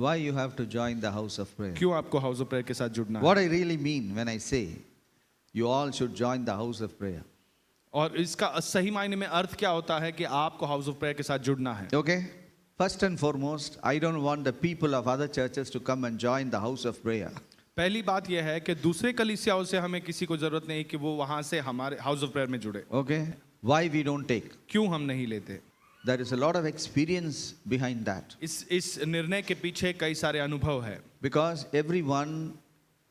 Why you have to join the house of prayer? क्यों आपको house of prayer के साथ जुड़ना है? What I really mean when I say you all should join the house of prayer. और इसका सही मायने में अर्थ क्या होता है कि आपको हाउस ऑफ प्रेयर के साथ जुड़ना है? Okay? First and foremost, I don't want the people of other churches to come and join the house of prayer. पहली बात यह है कि दूसरे कलीसियाओं से हमें किसी को जरूरत नहीं कि वो वहां से हमारे हाउस ऑफ प्रेयर में जुड़े। Okay? Why we don't take? क्यों हम नहीं लेते? There is a lot of experience behind that. इस निर्णय के पीछे कई सारे अनुभव है। Because everyone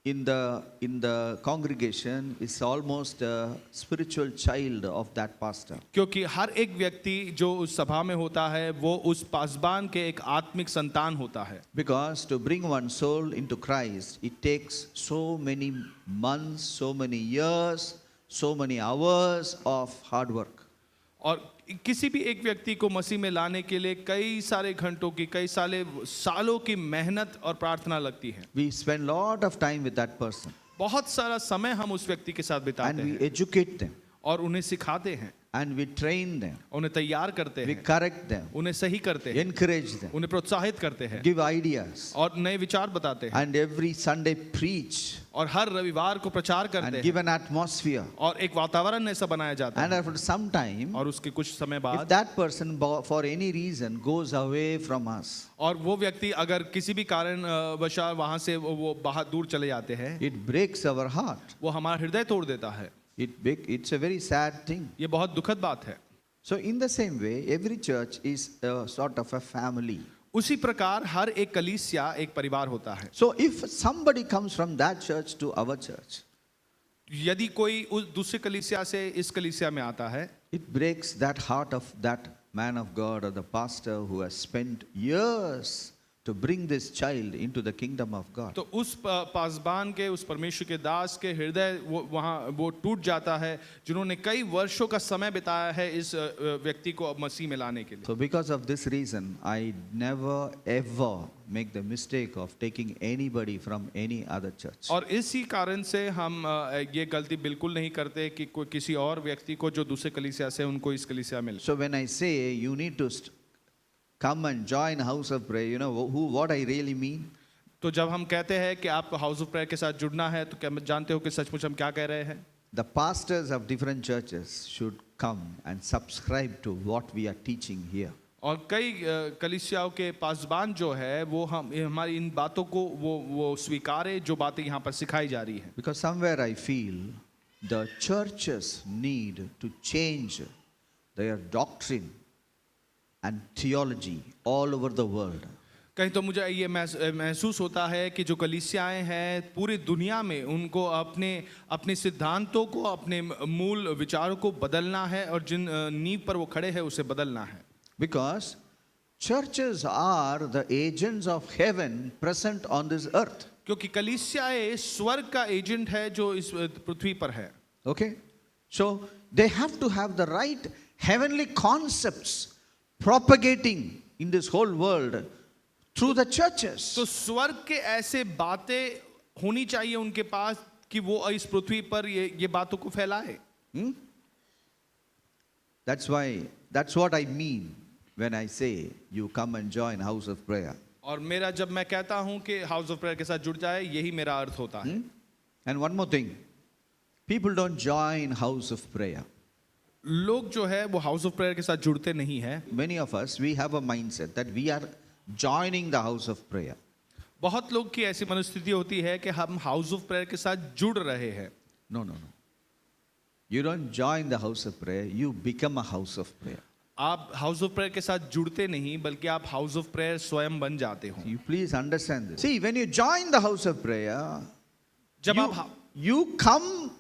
in the congregation is almost a spiritual child of that pastor. क्योंकि हर एक व्यक्ति जो उस सभा में होता है वो उस पासबान के एक आत्मिक संतान होता है। Because to bring one soul into Christ, it takes so many months, so many years, so many hours of hard work. और किसी भी एक व्यक्ति को मसीह में लाने के लिए कई सारे घंटों की, कई सालों की मेहनत और प्रार्थना लगती है। We spend lot of time with that person. बहुत सारा समय हम उस व्यक्ति के साथ बिताते And we हैं educate them. और उन्हें सिखाते हैं, And we train them. उन्हें तैयार करते We हैं, correct them. उन्हें सही करते हैं, Encourage them. उन्हें प्रोत्साहित करते हैं Give ideas. और नए विचार बताते हैं And every Sunday preach. और हर रविवार को प्रचार करते And हैं give an atmosphere. और एक वातावरण ऐसा बनाया जाता And है। after some time, और उसके कुछ समय if बाद that person for any reason goes away from us, और वो व्यक्ति अगर किसी भी कारण वशात वहां से वो बाहर दूर चले जाते हैं, it breaks our heart. वो हमारा हृदय तोड़ देता है। It's a very sad thing. ये बहुत दुखद बात है। So in the same way, every church is a sort of a family. उसी प्रकार हर एक कलीसिया एक परिवार होता है। So if somebody comes from that church to our church, यदि कोई उस दूसरे कलीसिया से इस कलीसिया में आता है, it breaks that heart of that man of God or the pastor who has spent years to bring this child into the kingdom of God. तो उस पासबान के, उस परमेश्वर के दास के हृदय वो टूट जाता है जिन्होंने कई वर्षों का समय बिताया है इस व्यक्ति को मसीह में लाने के लिए। So because of this reason, I never ever make the mistake of taking anybody from any other church. और इसी कारण से हम ये गलती बिल्कुल नहीं करते कि कोई किसी और व्यक्ति को जो दूसरे कलीसिया से उनको इस कलीसिया में ले। So when I say you need to come and join house of prayer, you know what I really mean? तो जब हम कहते हैं कि आपको हाउस ऑफ प्रेयर के साथ जुड़ना है तो क्या जानते हो कि सचमुच हम क्या कह रहे हैं? The pastors of different churches should come and subscribe to what we are teaching here. और कई कलीसियाओं के पासबान जो है वो हमारी इन बातों को वो स्वीकारे जो बातें यहाँ पर सिखाई जा रही है। Because somewhere I feel the churches need to change their doctrine and theology all over the world. कहीं तो मुझे ये महसूस होता है कि जो कलीसियाएं हैं पूरी दुनिया में उनको अपने सिद्धांतों को, अपने मूल विचारों को बदलना है और जिन नींव पर वो खड़े हैं उसे बदलना है। Because churches are the agents of heaven present on this earth. क्योंकि कलीसियाएं स्वर्ग का एजेंट है जो इस पृथ्वी पर है। Okay? So they have to have the right heavenly concepts propagating in this whole world through the churches. तो स्वर्ग के ऐसे बातें होनी चाहिए उनके पास कि वो इस पृथ्वी पर ये बातों को फैलाए। That's what I mean when I say you come and join house of prayer. और मेरा जब मैं कहता हूं कि हाउस ऑफ प्रेयर के साथ जुड़ जाए, यही मेरा अर्थ होता है। And one more thing, people don't join house of prayer. लोग जो है वो हाउस ऑफ प्रेयर के साथ जुड़ते नहीं है। Many of us, we have a mindset that we are joining the house of prayer. बहुत लोग की ऐसी मनोस्थिति होती है कि हम हाउस ऑफ प्रेयर के साथ जुड़ रहे हैं। No. You don't join the house of prayer, you become a house of prayer. आप हाउस ऑफ प्रेयर के साथ जुड़ते नहीं बल्कि आप हाउस ऑफ प्रेयर स्वयं बन जाते हो। You please understand this. See, when you join the house of prayer, जब you come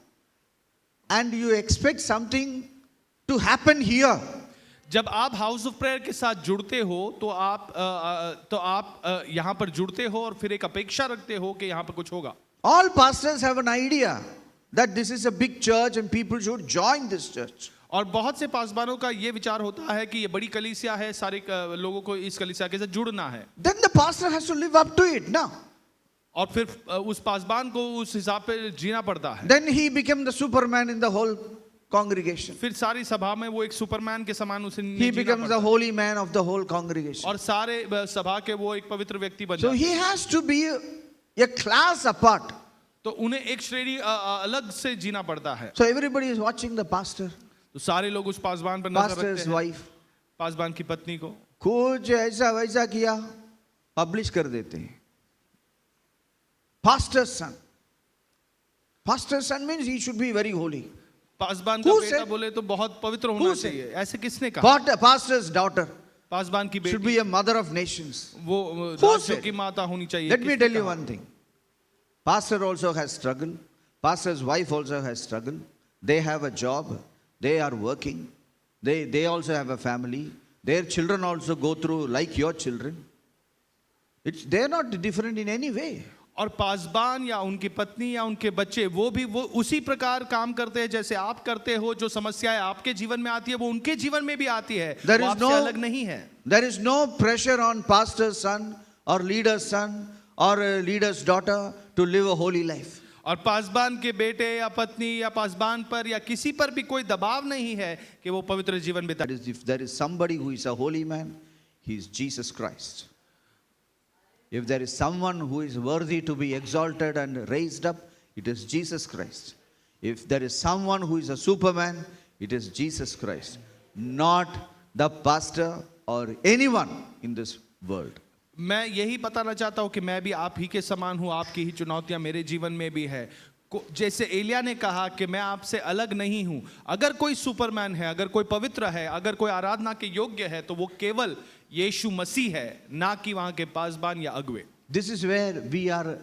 and you expect something to happen here. जब आप हाउस ऑफ प्रेयर के साथ जुड़ते हो तो आप यहाँ पर जुड़ते हो और फिर एक अपेक्षा रखते हो कि यहाँ पर कुछ होगा। All pastors have an idea that this is a big church and people should join this church. और बहुत से पासबानों का ये विचार होता है कि ये बड़ी कलीसिया है, सारे लोगों को इस कलीसिया के साथ जुड़ना है। Then the pastor has to live up to it now. और फिर उस पासबान को उस हिसाब पे जीना पड़ता है। Then he became the superman in the whole congregation. फिर सारी सभा में वो एक सुपरमैन के समान उसे He जीना becomes पड़ता the है। holy man of the whole congregation. और सारे सभा के वो एक पवित्र व्यक्ति बन So जाते he has to be a class apart. हैं। तो उन्हें एक श्रेणी अलग से जीना पड़ता है। So everybody is watching the pastor, तो सारे लोग उस पासवान पर नजर pastor's रखते हैं, wife. पासवान की पत्नी को। कुछ ऐसा वैसा किया, पब्लिश कर देते हैं. Pastor's son. Pastor's son means he should be very holy. Paswan का Who बेटा said? बोले तो बहुत पवित्र होना Who said? चाहिए। ऐसे किसने कहा? Pastor's daughter पासवान की should बेटी be a mother of nations. वो Who राज्यों said? की माता होनी चाहिए। Let me किसने tell you कहा? one thing. Pastor also has struggle. Pastor's wife also has struggle. They have a job. They are working. They also have a family. Their children also go through like your children. They are not different in any way. और पासबान या उनकी पत्नी या उनके बच्चे वो उसी प्रकार काम करते हैं जैसे आप करते हो। जो समस्याएं आपके जीवन में आती है वो उनके जीवन में भी आती है। There वो is आपसे no- अलग नहीं है। There is no pressure on pastor's son or leader's son or a leader's daughter to live a holy life. और पासबान के बेटे या पत्नी या पासबान पर या किसी पर भी कोई दबाव नहीं है कि वो पवित्र जीवन That बिताए। is, if there is somebody who is a holy man, he is Jesus Christ. If there is someone who is worthy to be exalted and raised up, it is Jesus Christ. If there is someone who is a superman, it is Jesus Christ, not the pastor or anyone in this world. मैं यही बताना चाहता हूं कि मैं भी आप ही के समान हूं। आपकी ही चुनौतियां मेरे जीवन में भी है। जैसे एलिया ने कहा कि मैं आपसे अलग नहीं हूं। अगर कोई सुपरमैन है, अगर कोई पवित्र है, अगर कोई आराधना के योग्य है, तो वो केवल यीशु मसीह है, ना कि वहां के पासबान या अगुवे। This is where we are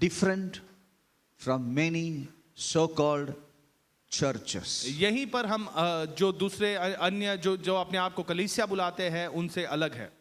different from many so-called churches. यहीं पर हम जो दूसरे अन्य जो अपने आप को कलीसिया बुलाते हैं उनसे अलग है।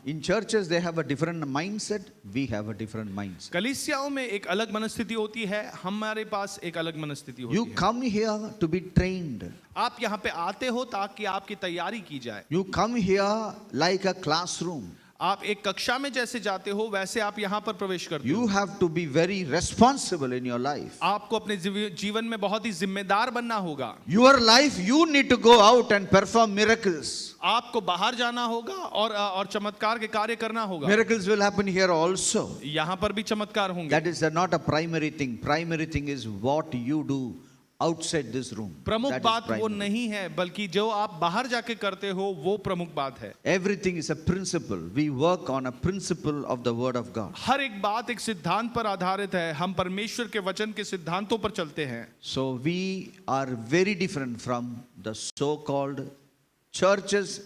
In churches they have a different mindset, we have a different mindset. कलीसियाओं में एक अलग मनस्थिति होती है, हमारे पास एक अलग मनस्थिति होती You है। come here to be trained. आप यहाँ पे आते हो ताकि आपकी तैयारी की जाए। You come here like a classroom. आप एक कक्षा में जैसे जाते हो वैसे आप यहाँ पर प्रवेश करते हो। You have to be very responsible in your life. आपको अपने जीवन में बहुत ही जिम्मेदार बनना होगा। Your life, you need to go out and perform miracles. आपको बाहर जाना होगा और चमत्कार के कार्य करना होगा। Miracles will happen here also. यहाँ पर भी चमत्कार होंगे। That is not a primary thing. Primary thing is what you do outside this room. प्रमुख That is बात वो primary. नहीं है, बल्कि जो आप बाहर जाके करते हो वो प्रमुख बात है। Everything is a principle. We work on a principle of the word of God. हर एक बात एक सिद्धांत पर आधारित है। हम परमेश्वर के वचन के सिद्धांतों पर चलते हैं। So we are very different from the so-called churches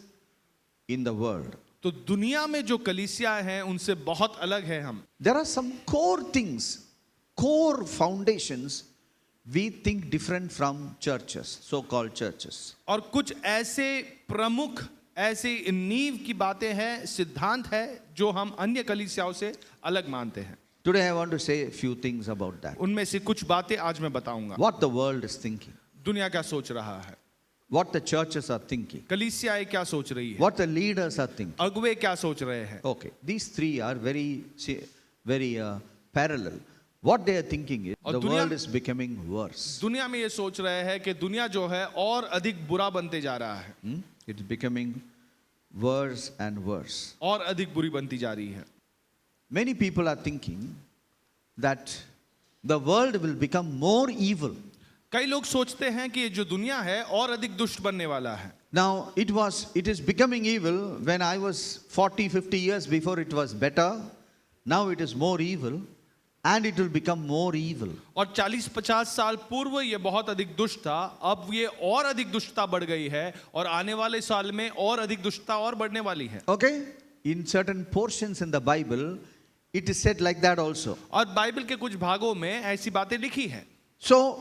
in the world. तो दुनिया में जो कलीसिया हैं उनसे बहुत अलग है हम। There are some core things, core foundations we think different from churches, so-called churches. और कुछ ऐसे प्रमुख ऐसी नींव की बातें हैं, सिद्धांत है जो हम अन्य कलीसियाओं से अलग मानते हैं। Today I want to say a few things about that. उनमें से कुछ बातें आज मैं बताऊंगा। What the world is thinking, दुनिया क्या सोच रहा है, what the churches are thinking, कलीसियाएं क्या सोच रही है, what the leaders are thinking. अगुवे क्या सोच रहे हैं। Okay, these three are very parallel. What they are thinking is और the दुनिया- world is becoming worse. दुनिया में ये सोच रहे हैं कि दुनिया जो है और अधिक बुरा बनते जा रहा है, It's becoming worse and worse. और अधिक बुरी बनती जा रही है। Many people are thinking that the world will become more evil. कई लोग सोचते हैं कि ये जो दुनिया है और अधिक दुष्ट बनने वाला है। Now it is becoming evil. When I was 40-50 years before, it was better. Now it is more evil and it will become more evil. और 40-50 साल पूर्व ये बहुत अधिक दुष्ट था, अब ये और अधिक दुष्टता बढ़ गई है और आने वाले साल में और अधिक दुष्टता और बढ़ने वाली है। Okay, in certain portions in the Bible it is said like that also. और बाइबल के कुछ भागों में ऐसी बातें लिखी है। So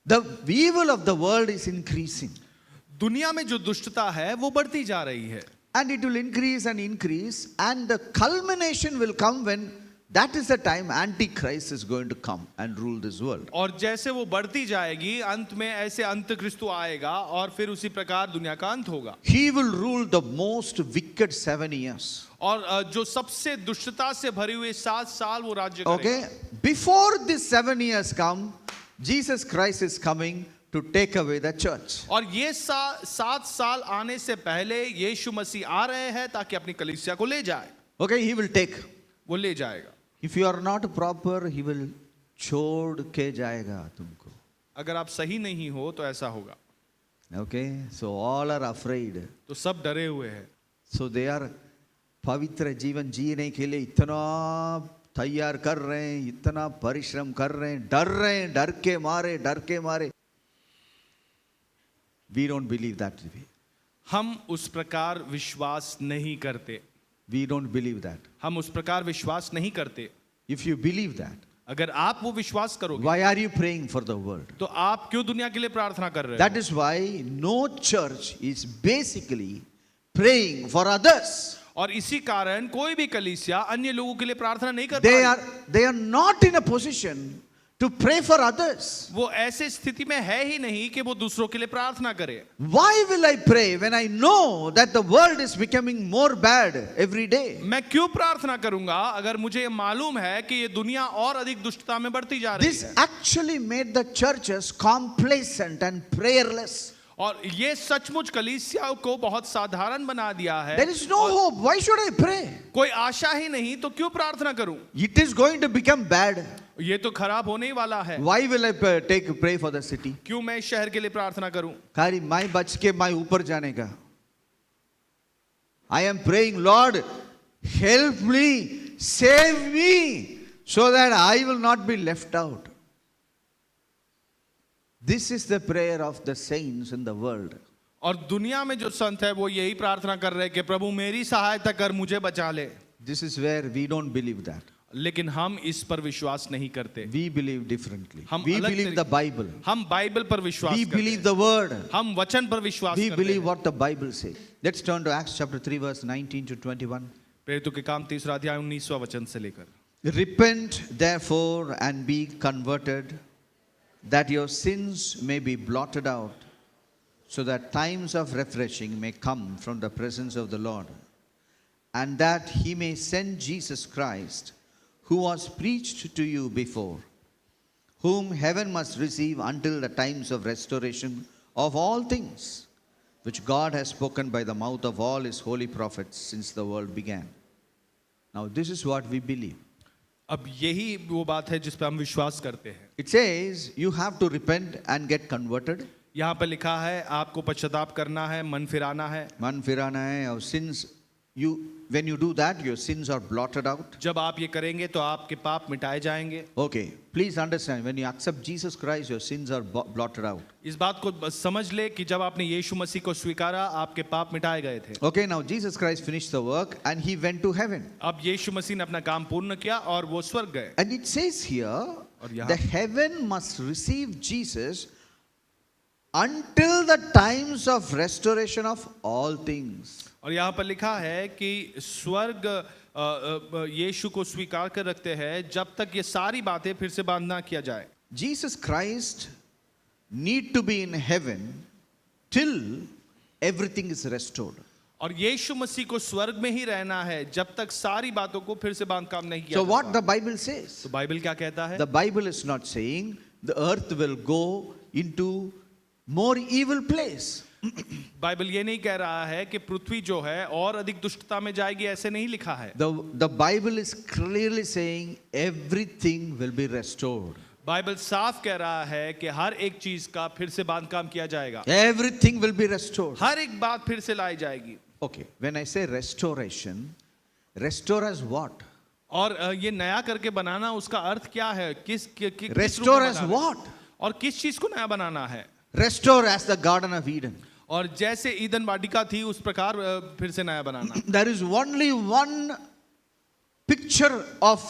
the evil of the world is increasing दुनिया में जो दुष्टता है वो बढ़ती जा रही है and it will increase and increase, and the culmination will come when that is the time Antichrist is going to come and rule this world. और जैसे वो बढ़ती जाएगी अंत में ऐसे अंत क्रिस्तु आएगा और फिर उसी प्रकार दुनिया का अंत होगा। He will rule the most wicked 7 years. और जो सबसे दुष्टता से भरी हुई 7 साल वो राज्य करेगा। Okay, before this 7 years come, Jesus Christ is coming to take away the church. और ये 7 साल आने से पहले यीशु मसीह आ रहे हैं ताकि अपनी कलीसिया को ले जाए। Okay, he will take. वो ले जाएगा। If you are not proper, he will छोड़ के जाएगा तुमको. अगर आप सही नहीं हो तो ऐसा होगा। Okay, so all are afraid. तो सब डरे हुए हैं। So they are पवित्र जीवन जीने के लिए इतना तैयार कर रहे हैं, इतना परिश्रम कर रहे हैं, डर के मारे. We don't believe that way. हम उस प्रकार विश्वास नहीं करते। We don't believe that. हम उस प्रकार विश्वास नहीं करते। If you believe that, अगर आप वो विश्वास करोगे, why are you praying for the world? तो आप क्यों दुनिया के लिए प्रार्थना कर रहे That हो? is why no church is basically praying for others. और इसी कारण कोई भी कलीसिया अन्य लोगों के लिए प्रार्थना नहीं कर They पा are not in a position to pray for others. वो ऐसे स्थिति में है ही नहीं कि वो दूसरों के लिए प्रार्थना करे। Why will I pray when I know that the world is becoming more bad every day? मैं क्यों प्रार्थना करूंगा अगर मुझे ये मालूम है कि ये दुनिया और अधिक दुष्टता में बढ़ती जा रही This है। actually made the churches complacent and prayerless. और ये सचमुच कलीसिया को बहुत साधारण बना दिया है। There is no hope. Why should I pray? कोई आशा ही नहीं तो क्यों प्रार्थना करूं? It is going to become bad. ये तो खराब होने ही वाला है। Why will I pray for the city? क्यों मैं इस शहर के लिए प्रार्थना करूं? खाली मैं बच के मैं ऊपर जाने का. I am praying, Lord, help me, save me, so that I will not be left out. This is the prayer of the saints in the world. और दुनिया में जो संत है वो यही प्रार्थना कर रहे हैं कि प्रभु मेरी सहायता कर, मुझे बचा ले। This is where we don't believe that. लेकिन हम इस पर विश्वास नहीं करते। We believe differently. हम We अलग believe the Bible. हम बाइबल पर विश्वास We करते believe हैं। the word. हम वचन पर विश्वास We करते believe हैं। what the Bible says. Let's turn to Acts chapter 3 verse 19 to 21. प्रेरितों के काम 3 अध्याय 19वां वचन से लेकर। Repent therefore and be converted, that your sins may be blotted out, so that times of refreshing may come from the presence of the Lord, and that he may send Jesus Christ, who was preached to you before, whom heaven must receive until the times of restoration of all things, which God has spoken by the mouth of all his holy prophets since the world began. Now this is what we believe. अब यही वो बात है जिस पर हम विश्वास करते हैं। It says you have to repent and get converted. यहाँ पर लिखा है आपको पश्चाताप करना है, मन फिराना है। मन फिराना है और sins, when you do that, your sins are blotted out. जब आप ये करेंगे तो आपके पाप मिटाए जाएंगे। Okay, please understand, when you accept Jesus Christ, your sins are blotted out. इस बात को बस समझ ले कि जब आपने यीशु मसीह को स्वीकारा आपके पाप मिटाए गए थे। Okay, now Jesus Christ finished the work and he went to heaven. अब यीशु मसीह ने अपना काम पूर्ण किया और वो स्वर्ग गए। And it says here, the heaven must receive Jesus until the times of restoration of all things. और यहाँ पर लिखा है कि स्वर्ग यीशु को स्वीकार कर रखते हैं जब तक ये सारी बातें फिर से बंद ना किया जाए। Jesus Christ need to be in heaven till everything is restored. और यीशु मसीह को स्वर्ग में ही रहना है जब तक सारी बातों को फिर से बांध काम नहीं किया So जाता। what the Bible says? तो बाइबल क्या कहता है? The Bible is not saying the earth will go into more evil place. Bible ये नहीं कह रहा है कि पृथ्वी जो है और अधिक दुष्टता में जाएगी, ऐसे नहीं लिखा है। The Bible is clearly saying everything will be restored. Bible साफ कह रहा है कि हर एक चीज का फिर से बांध काम किया जाएगा। Everything will be restored. हर एक बात फिर से लाई जाएगी। Okay, when I say restoration, restore as what? और ये नया करके बनाना उसका अर्थ क्या है? किस रूप Restore में as बनाना है? what? और किस चीज को नया बनाना है? Restore as the Garden of Eden. और जैसे ईदन वाटिका थी उस प्रकार फिर से नया बनाना। There is only one picture of,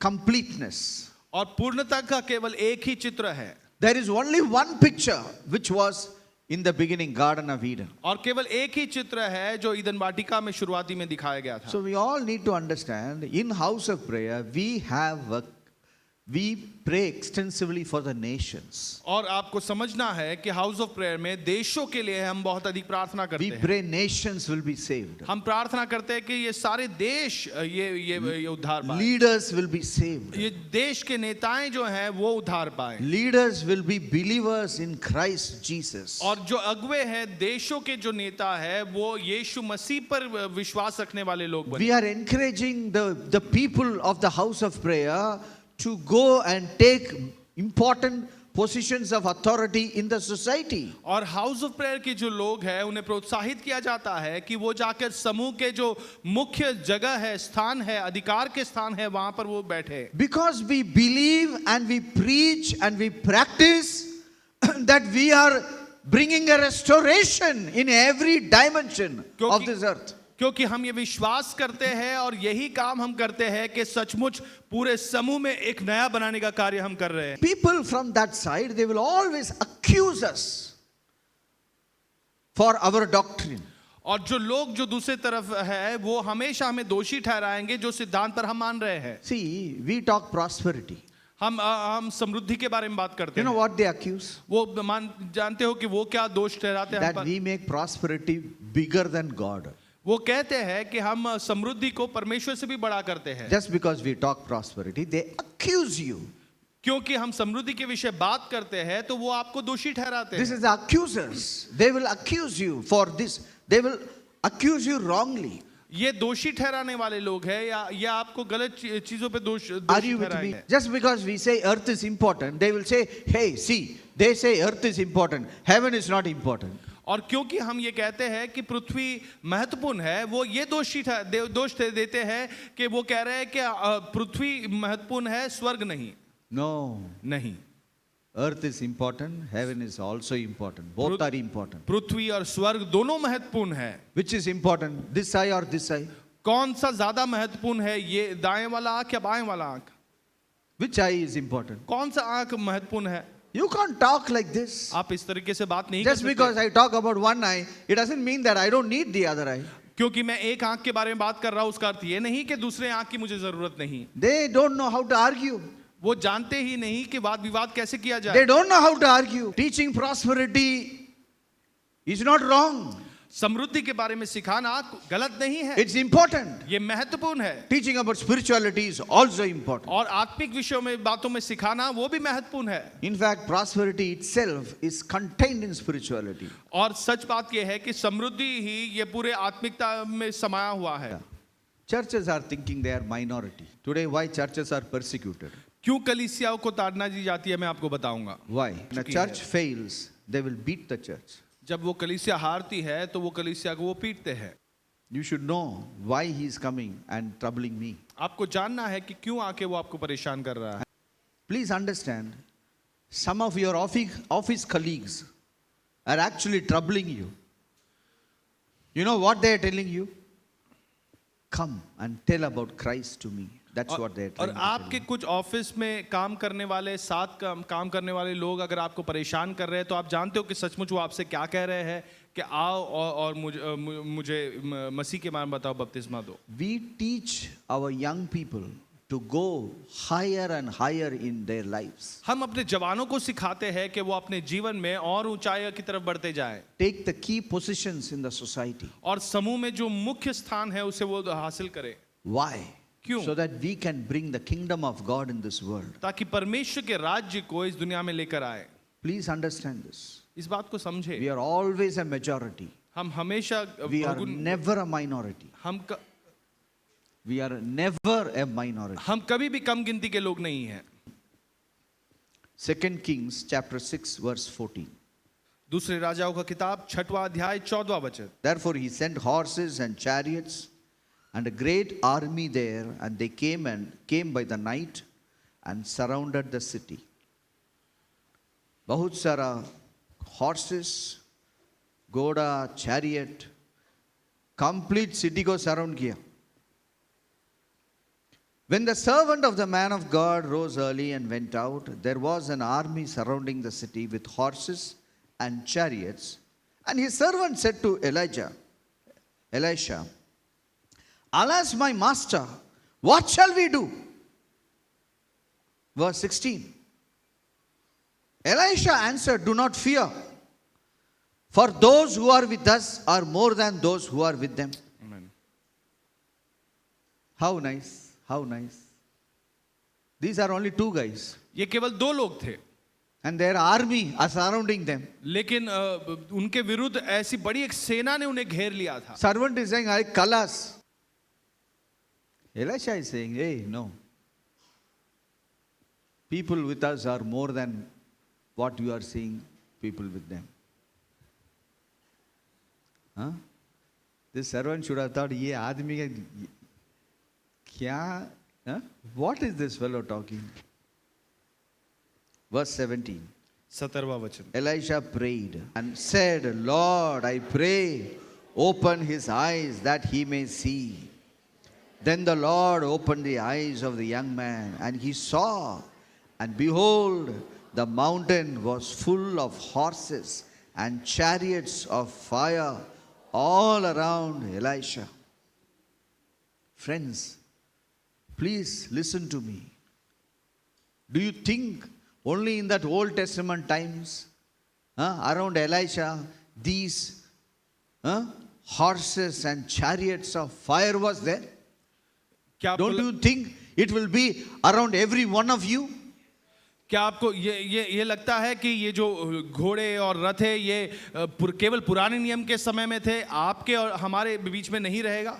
completeness. और पूर्णता का केवल एक ही चित्र है। There is only one picture which was in the beginning, Garden of Eden. और केवल एक ही चित्र है जो ईदन वाटिका में शुरुआती में दिखाया गया था। So we all need to understand, in house of prayer, we have a We pray extensively for the nations. और आपको समझना है कि हाउस ऑफ प्रेयर में देशों के लिए हम बहुत अधिक प्रार्थना करते We हैं। pray nations will be saved. हम प्रार्थना करते हैं कि ये सारे देश ये उद्धार पाए, Leaders will be saved. ये देश के नेताएं जो हैं वो उद्धार पाए, Leaders will be believers in Christ Jesus. और जो अगुवे हैं देशों के जो नेता है वो यीशु मसीह पर विश्वास रखने वाले लोग बने। We are encouraging the people of the house of prayer to go and take important positions of authority in the society. और हाउस ऑफ प्रेयर के जो लोग हैं उन्हें प्रोत्साहित किया जाता है कि वो जाकर समूह के जो मुख्य जगह है, स्थान है, अधिकार के स्थान है, वहां पर वो बैठे। Because we believe and we preach and we practice that we are bringing a restoration in every dimension of this earth. क्योंकि हम ये विश्वास करते हैं और यही काम हम करते हैं कि सचमुच पूरे समूह में एक नया बनाने का कार्य हम कर रहे हैं। People from that side, they will always accuse us for our doctrine. और जो लोग जो दूसरे तरफ है वो हमेशा हमें दोषी ठहराएंगे जो सिद्धांत पर हम मान रहे हैं। See, we talk prosperity. हम समृद्धि के बारे में बात करते You know हैं। what they accuse? वो जानते हो कि वो क्या दोष ठहराते हैं हम That पर? we make prosperity bigger than God. वो कहते हैं कि हम समृद्धि को परमेश्वर से भी बड़ा करते हैं। Just because we talk prosperity, they accuse you. क्योंकि हम समृद्धि के विषय बात करते हैं तो वो आपको दोषी ठहराते This हैं। is the accusers. They will accuse you for this. They will accuse you wrongly. ये दोषी ठहराने वाले लोग हैं या आपको गलत चीजों पे Are दोषी you with me? ठहराएंगे। Just because we say earth is important, they will say, hey, see, they say earth is important, heaven is not important. और क्योंकि हम ये कहते हैं कि पृथ्वी महत्वपूर्ण है, वो ये दोष देते हैं कि वो कह रहे हैं कि पृथ्वी महत्वपूर्ण है, स्वर्ग नहीं। No, नहीं, earth is important, heaven is also important. Both are important. पृथ्वी और स्वर्ग दोनों महत्वपूर्ण है। Which is important, this eye or this eye? कौन सा ज्यादा महत्वपूर्ण है, ये दाएं वाला आंख या बाएं वाला आंख? Which eye is important? कौन सा आंख महत्वपूर्ण है? You can't talk like this. आप इस तरीके से बात नहीं कर Just because सकते। I talk about one eye, it doesn't mean that I don't need the other eye. क्योंकि मैं एक आंख के बारे में बात कर रहा हूं उसका अर्थ ये नहीं कि दूसरे आंख की मुझे जरूरत नहीं। They don't know how to argue. वो जानते ही नहीं कि वाद विवाद कैसे किया जाए। They don't know how to argue. Teaching prosperity is not wrong. समृद्धि के बारे में सिखाना गलत नहीं है, It's important. ये महत्वपूर्ण है। Teaching about spirituality is also important. और आत्मिक विषयों में बातों में सिखाना वो भी महत्वपूर्ण है। In fact, prosperity itself is contained in spirituality. और सच बात ये है कि समृद्धि ही ये पूरे आत्मिकता में समाया हुआ है। Churches are thinking they are minority. Today, why churches are persecuted? क्यों कलीसियाओं को ताड़ना दी जाती है मैं आपको बताऊंगा। Why? When a church fails, they will beat the church. जब वो कलीसिया हारती है तो वो कलीसिया को वो पीटते हैं। You should know why he is coming and troubling me. आपको जानना है कि क्यों आके वो आपको परेशान कर रहा है। Please understand, some of your office colleagues are actually troubling you. You know what they are telling you? Come and tell about Christ to me. That's what they are और trying to tell आपके you. कुछ office में काम करने वाले साथ काम करने वाले लोग अगर आपको परेशान कर रहे हैं तो आप जानते हो कि सचमुच वो आपसे क्या कह रहे हैं कि आओ और मुझे मसीह के बारे में बताओ, बपतिस्मा दो। We teach our young people to go higher and higher in their lives. हम अपने जवानों को सिखाते हैं कि वो अपने जीवन में और ऊंचाई की तरफ बढ़ते जाएं Take the key positions in the society. और समूह में जो मुख्य स्थान है उसे वो हासिल करें। Why? क्यों? So that we can bring the kingdom of God in this world. ताकि परमेश्वर के राज्य को इस दुनिया में लेकर आए। Please understand this. इस बात को समझे। We are always a majority. हम हमेशा We are never a minority. We are never a minority. हम कभी भी कम गिनती के लोग नहीं हैं। 2 Kings chapter 6 verse 14. दूसरे राजाओं का किताब 6वां अध्याय 14वां वचन। Therefore he sent horses and chariots and a great army there, and they came by the night and surrounded the city. बहुत सारा horses, घोड़ा, chariot, complete city को surround किया. When the servant of the man of God rose early and went out, there was an army surrounding the city with horses and chariots. And his servant said to Elisha, Alas, my master, what shall we do? Verse 16. Elisha answered, "Do not fear, for those who are with us are more than those who are with them." Amen. How nice, how nice. These are only two guys, ये केवल दो लोग थे, and their army are surrounding them. लेकिन उनके विरुद्ध ऐसी बड़ी एक सेना ने उन्हें घेर लिया था. Servant is saying, "I kalas." Elisha is saying, "Hey, no. People with us are more than what you are seeing people with them." Huh? This servant should have thought, "Ye aadmi kya? Huh? What is this fellow talking?" Verse 17. 17वां वचन. Elisha prayed and said, "Lord, I pray, open his eyes that he may see." Then the Lord opened the eyes of the young man, and he saw, and behold, the mountain was full of horses and chariots of fire all around Elisha. Friends, please listen to me. Do you think only in that Old Testament times, around Elisha, these horses and chariots of fire was there? क्या Don't you think it will be around every one of you? क्या आपको ये लगता है कि ये जो घोड़े और रथ है ये केवल पुराने नियम के समय में थे, आपके और हमारे बीच में नहीं रहेगा?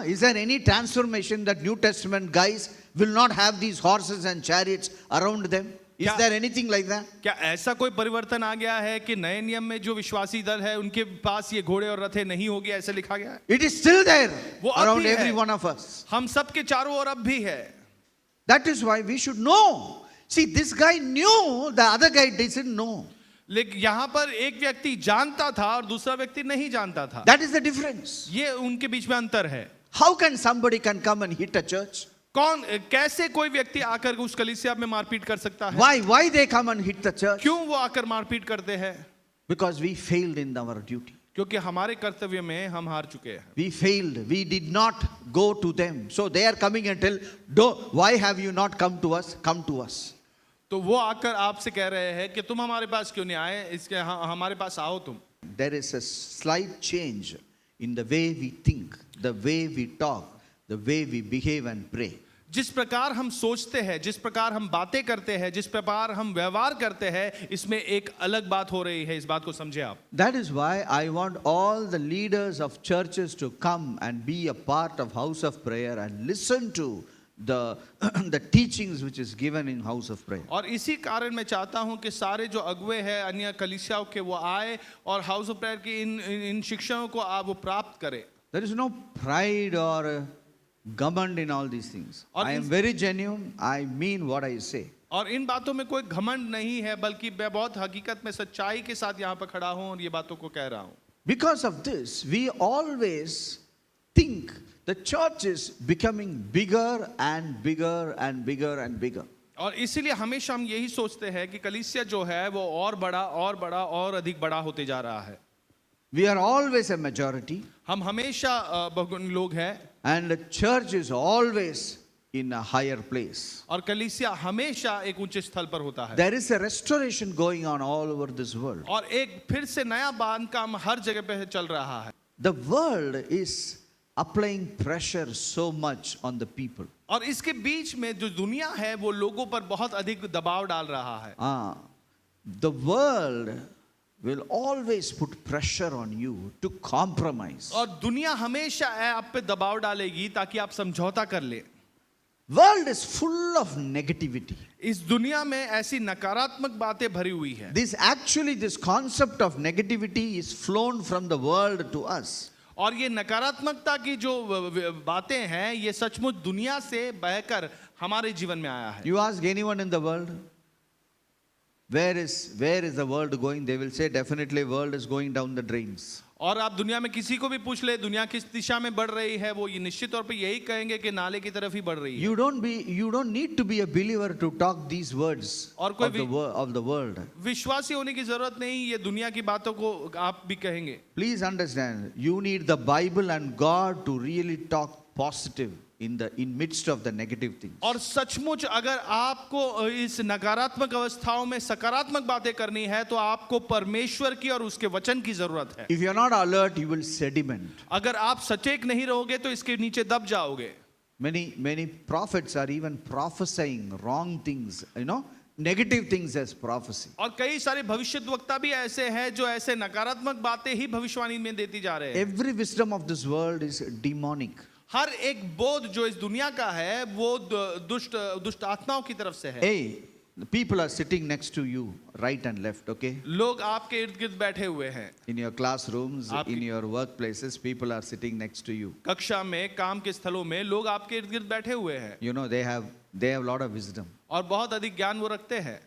Is there any transformation that New Testament guys will not have these horses and chariots around them? Is क्या- there anything like that? क्या ऐसा कोई परिवर्तन आ गया है कि नए नियम में जो विश्वासी दल है उनके पास ये घोड़े और रथे नहीं होगी, ऐसा लिखा गया है? It is still there वो अब around भी है. every one of us. हम सबके चारों ओर अब भी है. That is why we should know. See, this guy knew, the other guy didn't know. लेकिन यहाँ पर एक व्यक्ति जानता था और दूसरा व्यक्ति नहीं जानता था. That is the difference. ये उनके बीच में अंतर है. How can somebody can come and hit a church? कैसे कोई व्यक्ति आकर उस कलीसिया में मारपीट कर सकता है? Why they come and hit the church? क्यों वो आकर मारपीट करते हैं? Because we failed in our duty. क्योंकि हमारे कर्तव्य में हम हार चुके हैं. We failed. We did not go to them. So they are coming and tell, why have you not come to us? Come to us. तो वो आकर आपसे कह रहे हैं कि तुम हमारे पास क्यों नहीं आए, इसके हमारे पास आओ तुम. There is a slight change in the way we think, the way we talk, the way we behave and pray. जिस प्रकार हम सोचते हैं, जिस प्रकार हम बातें करते हैं, जिस प्रकार हम व्यवहार करते हैं, इसमें एक अलग बात हो रही है. इस बात को समझे आप. That is why I want all the leaders of churches to come and be a part of house of prayer and listen to the the teachings which is given in house of prayer. और इसी कारण मैं चाहता हूं कि सारे जो अगुवे हैं अन्य कलीसियाओं के वो आए और हाउस ऑफ प्रेयर की इन शिक्षाओं को आप वो प्राप्त करें. There is no pride or government in all these things. और I am very genuine. I mean what I say. और इन बातों में कोई घमंड नहीं है, बल्कि मैं बहुत हकीकत में सच्चाई के साथ यहाँ पर खड़ा हूँ और ये बातों को कह रहा हूँ. Because of this, we always think the church is becoming bigger and bigger and bigger and bigger. और इसीलिए हमेशा हम यही सोचते हैं कि कलीसिया जो है वो और बड़ा और बड़ा और अधिक बड़ा होते जा रहा है. We are always a majority, हम हमेशा बहुगुण लोग हैं and the church is always in a higher place. और कलीसिया हमेशा एक ऊंचे स्थल पर होता है. There is a restoration going on all over this world. और एक फिर से नया बांध काम हर जगह पे चल रहा है. The world is applying pressure so much on the people. और इसके बीच में जो दुनिया है वो लोगों पर बहुत अधिक दबाव डाल रहा है. The world will always put pressure on you to compromise. और दुनिया हमेशा आप पे दबाव डालेगी ताकि आप समझौता कर ले. World is full of negativity. इस दुनिया में ऐसी नकारात्मक बातें भरी हुई है. This concept of negativity is flown from the world to us. और ये नकारात्मकता की जो बातें हैं ये सचमुच दुनिया से बहकर हमारे जीवन में आया है. You ask anyone in the world, where is the world going? They will say definitely world is going down the drains. और आप दुनिया में किसी को भी पूछ ले दुनिया किस दिशा में बढ़ रही है, वो ये निश्चित तौर पे यही कहेंगे कि नाले की तरफ ही बढ़ रही है. You don't need to be a believer to talk these words और of कोई the world. विश्वासी होने की जरूरत नहीं, ये दुनिया की बातों को आप भी कहेंगे. Please understand, you need the Bible and God to really talk positive in midst of the negative things. और सचमुच अगर आपको इस नकारात्मक अवस्थाओं में सकारात्मक बातें करनी है तो आपको परमेश्वर की और उसके वचन की जरूरत है। If you are not alert, you will sediment. अगर आप सचेत नहीं रहोगे तो इसके नीचे दब जाओगे। Many prophets are even prophesying wrong things, negative things as prophecy. और कई सारे भविष्यद्वक्ता भी ऐसे हैं जो ऐसे नकारात्मक बातें ही भविष्यवाणी में देती जा रहे हैं। Every wisdom of this world is demonic. हर एक बोध जो इस दुनिया का है वो दुष्ट आत्माओं की तरफ से है। Hey, the people are sitting next to you, right and left, okay? लोग आपके इर्द गिर्द बैठे हुए हैं। In your classrooms, आपकी- in your workplaces, people are sitting next to you. कक्षा में, काम के स्थलों में लोग आपके इर्द गिर्द बैठे हुए हैं They have a lot of wisdom. और बहुत अधिक ज्ञान वो रखते हैं।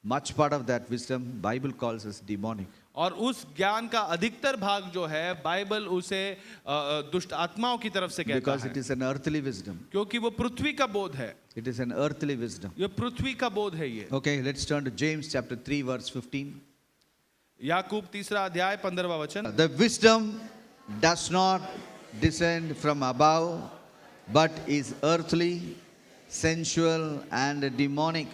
Much part of that wisdom, Bible calls as demonic. और उस ज्ञान का अधिकतर भाग जो है बाइबल उसे दुष्ट आत्माओं की तरफ से कहता Because है, it is an earthly wisdom. क्योंकि वो पृथ्वी का बोध है। It is an earthly wisdom. ये पृथ्वी का बोध है ये। Okay, let's turn to James chapter 3, verse 15. याकूब 3 अध्याय 15वां वचन। The wisdom does not descend from above, but is earthly, sensual, and demonic.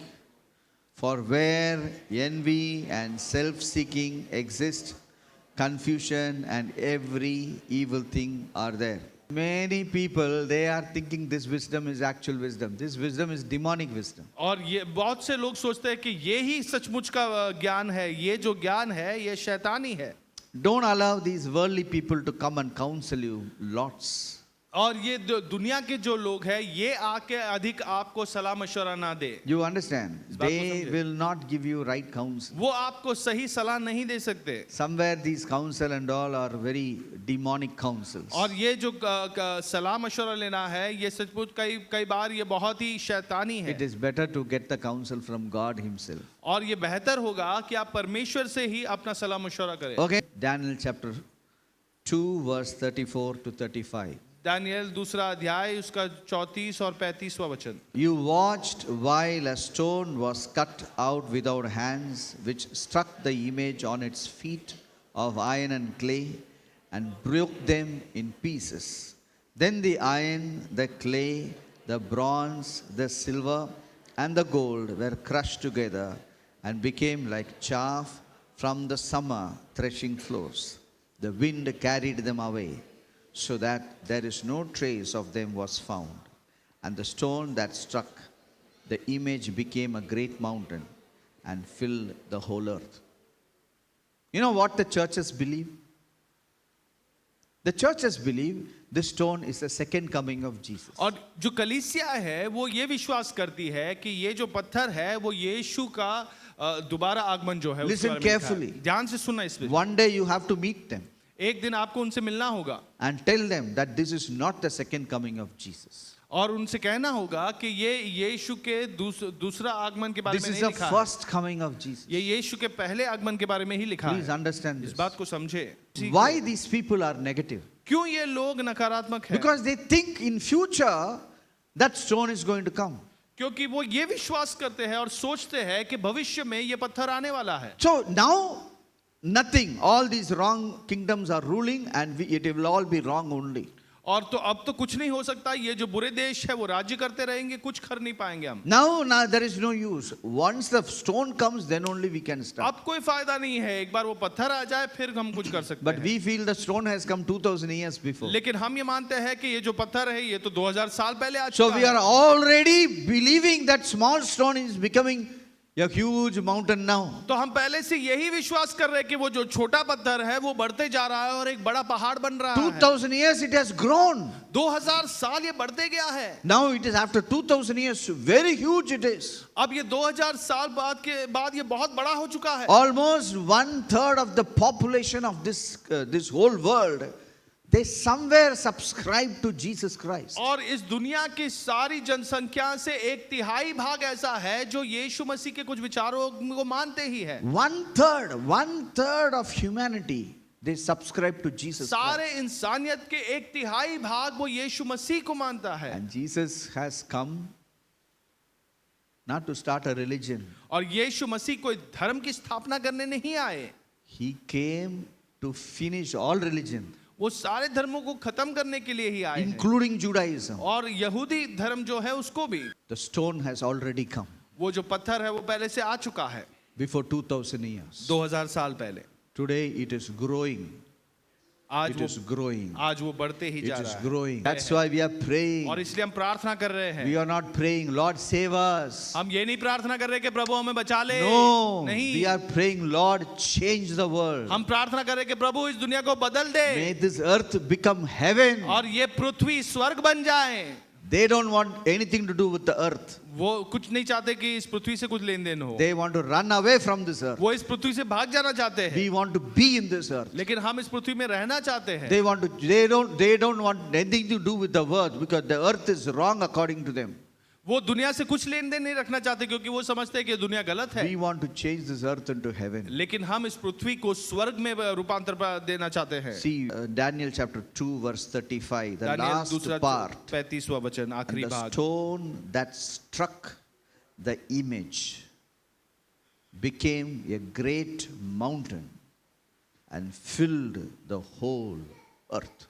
For where envy and self-seeking exist, confusion and every evil thing are there. Many people, they are thinking this wisdom is actual wisdom. This wisdom is demonic wisdom. और ये बहुत से लोग सोचते हैं कि ये ही सचमुच का ज्ञान है, ये जो ज्ञान है ये शैतानी है। Don't allow these worldly people to come and counsel you lots. और ये दुनिया के जो लोग हैं ये आके अधिक आपको सलाह मशवरा ना दे। You understand? बात को They समझे। will not give you right counsel. वो आपको सही सलाह नहीं दे सकते। Somewhere these counsel and all are very demonic counsels. और ये जो सलाह मशवरा लेना है ये सचमुच कई बार ये बहुत ही शैतानी है। It is better to get the counsel from God himself. और ये बेहतर होगा कि आप परमेश्वर से ही अपना सलाह मशवरा करें। Okay, Daniel chapter 2 verse 34 to 35. Daniel 2 अध्याय उसका 34 और 35वां वचन। You watched while a stone was cut out without hands, which struck the image on its feet of iron and clay, and broke them in pieces. Then the iron, the clay, the bronze, the silver, and the gold were crushed together and became like chaff from the summer threshing floors. The wind carried them away, so that there is no trace of them was found. And the stone that struck the image became a great mountain and filled the whole earth. You know what the churches believe? The churches believe this stone is the second coming of Jesus. और जो कलीसिया है वो ये विश्वास करती है कि ये जो पत्थर है वो यीशु का दोबारा आगमन जो है उसके Listen बारे में लिखा है। carefully. ध्यान से सुनना इस पे। One day you have to meet them एक दिन आपको उनसे मिलना होगा and tell them that this is not the second coming of Jesus. और उनसे कहना होगा कि ये यीशु के दूसरा आगमन के बारे This में is नहीं the लिखा है। first coming of Jesus. ये यीशु के पहले आगमन के बारे में ही लिखा Please है। understand इस this. बात को समझे। Why these people are negative? क्यों ये लोग नकारात्मक हैं? Because they think in future that stone is going to come. क्योंकि वो ये विश्वास करते हैं और सोचते हैं कि भविष्य में ये पत्थर आने वाला है। So now nothing, all these wrong kingdoms are ruling and it will all be wrong only. और तो अब तो कुछ नहीं हो सकता, ये जो बुरे देश है वो राज्य करते रहेंगे, कुछ कर नहीं पाएंगे हम। Now there is no use. Once the stone comes, then only we can start. अब कोई फायदा नहीं है, एक बार वो पत्थर आ जाए फिर हम कुछ कर सकते But हैं। we feel the stone has come 2000 years before. लेकिन हम ये मानते हैं कि ये जो पत्थर है ये तो 2000 साल पहले आ So चुका we are है। already believing that small stone is becoming a huge mountain now. तो हम पहले से यही विश्वास कर रहे हैं कि वो जो छोटा पत्थर है वो बढ़ते जा रहा है और एक बड़ा पहाड़ बन रहा है। 2000 years it has grown. 2000 साल ये बढ़ते गया है। Now it is after 2000 years, very huge it is. अब ये 2000 साल बाद ये बहुत बड़ा हो चुका है। Almost 1/3 of the population of this whole world, they somewhere subscribe to Jesus Christ. और इस दुनिया की सारी जनसंख्या से 1/3 भाग ऐसा है जो यीशु मसीह के कुछ विचारों को मानते ही है। 1/3 of humanity, they subscribe to Jesus Christ. सारे इंसानियत के 1/3 भाग वो यीशु मसीह को मानता है। And Jesus has come not to start a religion. और यीशु मसीह कोई धर्म की स्थापना करने नहीं आए। He came to finish all religion. वो सारे धर्मों को खत्म करने के लिए ही आए हैं, including Judaism. और यहूदी धर्म जो है उसको भी। The stone has already come वो जो पत्थर है वो पहले से आ चुका है, before 2000 years. 2000 साल पहले। Today it is growing. आज It वो is growing. आज वो बढ़ते ही It जा is रहा है। growing. That's why we are और praying. इसलिए हम प्रार्थना कर रहे हैं। We are not praying, Lord, save us. हम ये नहीं प्रार्थना कर रहे कि प्रभु हमें बचा ले, No, नहीं। we are praying, Lord, change the world. हम प्रार्थना कर रहे कि प्रभु इस दुनिया को बदल दे, May this earth become heaven. और ये पृथ्वी स्वर्ग बन जाए। They don't want anything to do with the earth. वो कुछ नहीं चाहते कि इस पृथ्वी से कुछ लेन देन हो, They want to run away from this earth. वो इस पृथ्वी से भाग जाना चाहते हैं, We want to be in this earth. लेकिन हम इस पृथ्वी में रहना चाहते हैं। They don't want anything to do with the earth because the earth is wrong according to them. वो दुनिया से कुछ लेन देन नहीं रखना चाहते क्योंकि वो समझते हैं कि दुनिया गलत है, We want to change this earth into heaven. लेकिन हम इस पृथ्वी को स्वर्ग में रूपांतर देना चाहते हैं। See Daniel chapter 2 verse 35, the Daniel last दूसरा part. 35वां वचन, And आखिरी the भाग। stone that struck the image became a great mountain and filled the whole earth.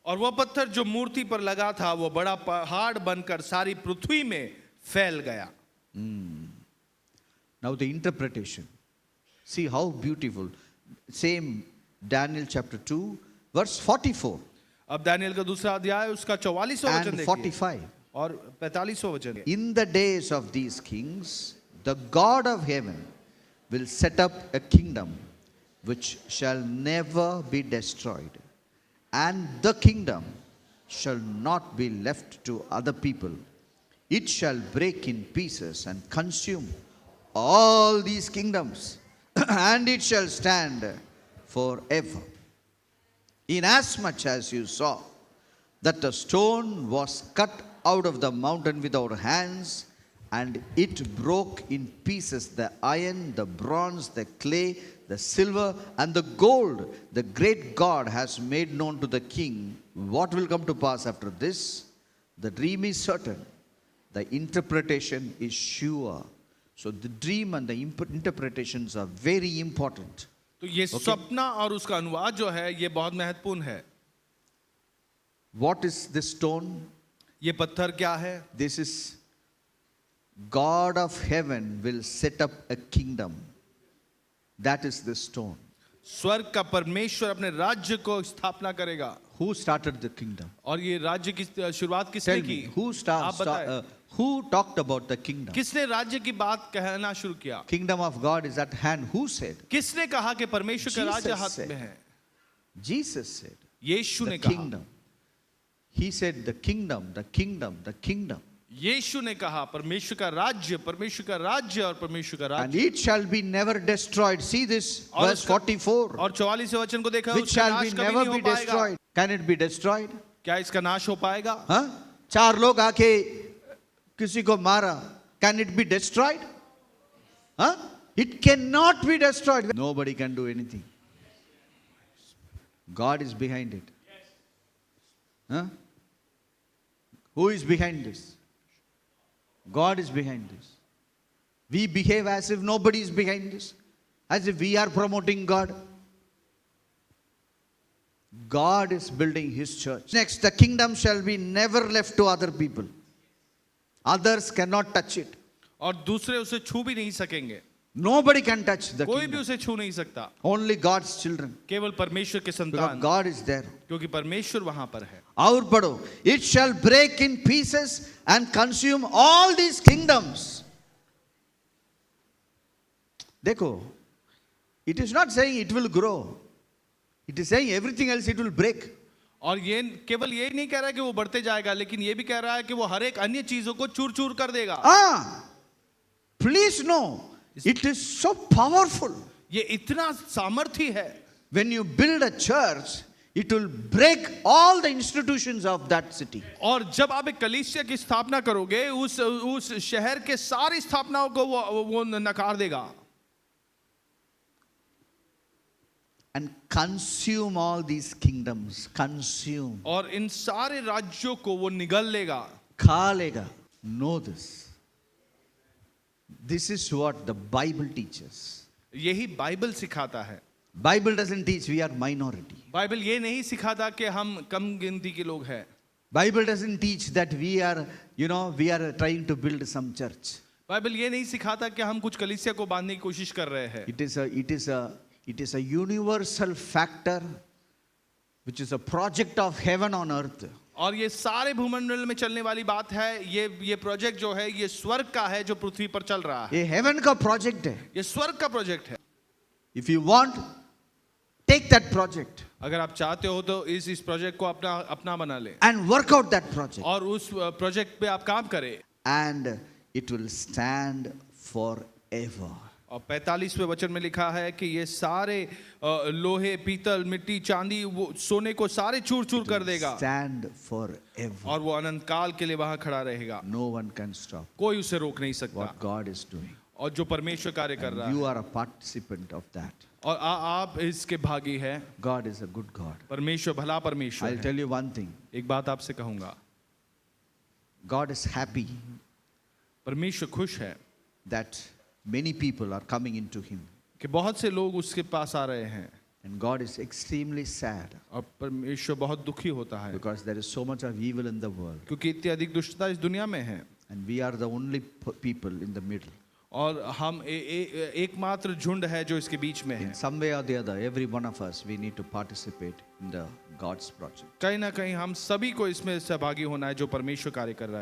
और वह पत्थर जो मूर्ति पर लगा था वो बड़ा पहाड़ बनकर सारी पृथ्वी में फैल गया। Now the interpretation. See how beautiful. Same Daniel chapter 2 verse 44 अब दानियेल का दूसरा अध्याय उसका 44वां वचन and देखिए 45. और 45वां वचन। In the days of these kings, the God of heaven will set up a kingdom which shall never be destroyed, and the kingdom shall not be left to other people. It shall break in pieces and consume all these kingdoms, and it shall stand forever. Inasmuch as you saw that the stone was cut out of the mountain without hands, and it broke in pieces the iron, the bronze, the clay, the silver, and the gold, the great God has made known to the king what will come to pass after this. The dream is certain, the interpretation is sure. So the dream and the interpretations are very important. तो ये सपना और उसका अनुवाद जो है ये बहुत महत्वपूर्ण है। What is this stone? ये पत्थर क्या है? This is God of heaven will set up a kingdom. That is the stone. स्वर्ग का परमेश्वर अपने राज्य को स्थापना करेगा। Who started the kingdom? और ये राज्य की शुरुआत किसने Tell की? me, आप बताएं। who talked about the kingdom? किसने राज्य की बात कहना शुरू किया? Kingdom of God is at hand. Who said? किसने कहा कि परमेश्वर का राज्य Jesus हाथ said. में है? Jesus said. यीशु The ने कहा। kingdom. He said the kingdom, the kingdom, the kingdom. यीशु ने कहा परमेश्वर का राज्य, परमेश्वर का राज्य और परमेश्वर का And राज्य। it shall be never destroyed. See this, और verse उसका- 44. और 44वें वचन को देखा, Which उसका shall be नाश कभी never नहीं be हो पाएगा। destroyed. Can it be destroyed? क्या इसका नाश हो पाएगा? हाँ? चार लोग आके किसी को मारा. Can it be destroyed? Huh? It cannot be destroyed. Nobody can do anything. God is behind it. Huh? Who is behind this? God is behind this. We behave as if nobody is behind this, as if we are promoting God. God is building His church. Next, the kingdom shall be never left to other people. Others cannot touch it. और दूसरे उसे छू भी नहीं सकेंगे। Nobody can touch the कोई भी kingdom. उसे छू नहीं सकता। Only God's children. केवल परमेश्वर के Because संतान, God is there. क्योंकि परमेश्वर वहां पर है। और पढ़ो, it shall break in pieces and consume all these kingdoms. देखो, it is not saying it will grow. It is saying everything else it will break. और ये केवल ये नहीं कह रहा है कि वो बढ़ते जाएगा, लेकिन ये भी कह रहा है कि वो हर एक अन्य चीजों को चूर चूर कर देगा। Please know, it is so powerful. ये इतना सामर्थी है। When you build a church, it will break all the institutions of that city. और जब आप एक कलीसिया की स्थापना करोगे, उस शहर के सारी स्थापनाओं को वो नकार देगा। And consume all these kingdoms. Consume. और इन सारे राज्यों को वो निगल लेगा। खा लेगा. Know this. This is what the Bible teaches. यही बाइबल सिखाता है। Bible doesn't teach we are minority. Bible ये नहीं सिखाता कि हम कम गिनती के लोग हैं. Bible doesn't teach that we are, we are trying to build some church. Bible ये नहीं सिखाता कि हम कुछ कलीसिया को बांधने की कोशिश कर रहे हैं. It is a universal factor which is a project of heaven on earth. और ये सारे भूमंडल में चलने वाली बात है. ये प्रोजेक्ट जो है ये स्वर्ग का है जो पृथ्वी पर चल रहा है. ये heaven का project है. ये स्वर्ग का प्रोजेक्ट है. If you want, take that project अगर आप चाहते हो तो इस प्रोजेक्ट को अपना बना ले and work out that project, और उस प्रोजेक्ट पे आप काम करें. and it will stand forever. और 45वें वचन में लिखा है कि ये सारे लोहे, पीतल, मिट्टी, चांदी, वो सोने को सारे चूर चूर कर देगा. Stand forever. और वो अनंत काल के लिए वहां खड़ा रहेगा. No one can stop कोई उसे रोक नहीं सकता. what God is doing. और जो परमेश्वर कार्य कर रहा है, You are a participant of that. और आप इसके भागी हैं. God is a good God. परमेश्वर भला परमेश्वर I'll है. tell you one thing. एक बात आपसे कहूंगा, God is happy परमेश्वर खुश है that many people are coming into Him. कि बहुत से लोग उसके पास आ रहे हैं. And God is extremely sad और परमेश्वर बहुत दुखी होता है because there is so much of evil in the world. क्योंकि इतनी अधिक दुष्टता इस दुनिया में है. And we are the only people in the middle. और हम एकमात्र झुंड है जो इसके बीच में है. In some way or the other, every one of us, we need to participate in the God's project. कहीं ना कहीं हम सभी को इसमें सहभागी होना है जो परमेश्वर कार्य कर रहा है.